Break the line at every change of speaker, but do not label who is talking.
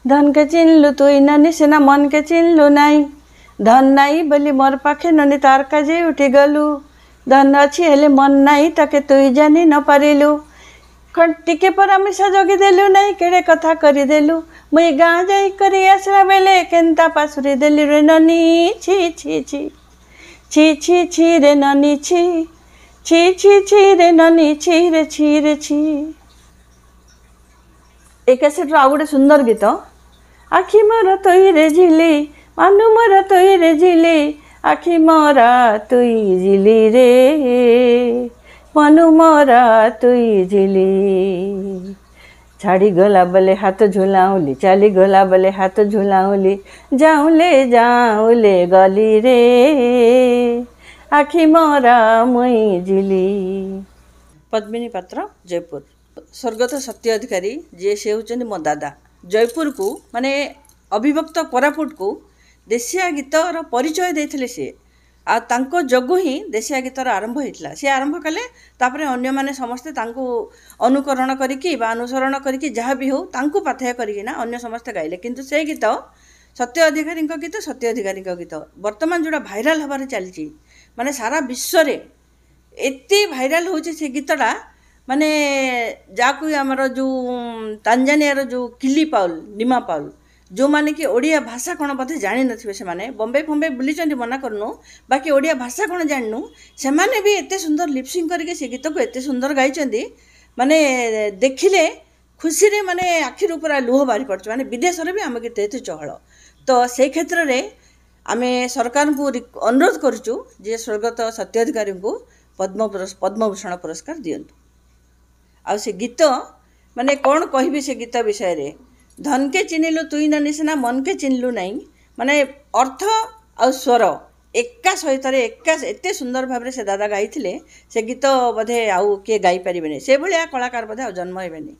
धन के चिन्हलु तुई ननी सिना मन के चिन्हलु नाई धन नाई बोली मोर पाखे ननी तार काजे उठी गलु धन अच्छी हेले मन नाई ताके तुई जानी न पारिलु टिके पर आमिषा जगिदेलु नहीं केड़े कथा करदेलु मुई गाँ जाई करी आसला बेले केन्ता पासुरी देली रे ननी छी छी छी छी छी छी रे ननी छी छी छी छी रे ननी छी रे छी। ए कैसेट आ गोटे सुंदर गीत आखि मोर तुई रे झिली मानु मोर तुई रे झिली आखि मोरा तुई झिली रे मनु मोरा तुई झिली छाड़ी गला बले हाथ झुलाउली चाली गला बले हाथ झुलाउली जाऊले गली रे आखि मोरा मुई झिली। पद्मिनी पात्र जयपुर स्वर्गत सत्य अधिकारी जे से होचंदी मो दादा जयपुर को माने अभिभक्त कोरापुट को देशिया गीतर परिचय देथिले से आ तांको जगु ही देशिया गीतर आरंभ होइतला से आरंभ कले तापरे अन्य माने समस्ते तांको अनुकरण करिकि बा अनुसरण करिकि जहाँ भी हो तांको पाथेय करिकि ना अन्य समस्ते गाइले किंतु से गीत सत्य अधिकारी गीत सत्य अधिकारी गीत वर्तमान जोड़ा भाइराल हबार चलची माने सारा विश्व रे एते भाइराल होचे से गीतटा माने जाकु हमर जो तांजानिया रो जो किली पाउल निमा पाउल जो माने कि ओडिया भाषा कौन बोधे जानी नथिबे से माने बॉम्बे फॉम्बे बुली चंदी मना करनु बाकी ओडिया भाषा कौन जाननु से माने भी एते सुंदर लिपसिंग करके से गीत को एते सुंदर गाई चंदी माने देखिले खुशी रे माने आखिर ऊपर लुह बारी पड़छ माने विदेश रे भी हम गीत एते चहल तो से क्षेत्र रे आमे सरकार को अनुरोध करछु जे स्वर्गत सत्य अधिकारी को पद्मभूषण पुरस्कार दियंतु आ से गीत माने कौन कहबी से गीत विषय रे धन के चिन्हलु तुई ननी सिना मन के चिन्हलु नहीं माने अर्थ आ स्वर एका सहित एका एते सुंदर भाव से दादा गाई से गीत बोधे आउ किए गाई पारे से भाया कलाकार बोधे जन्म हेबेनी।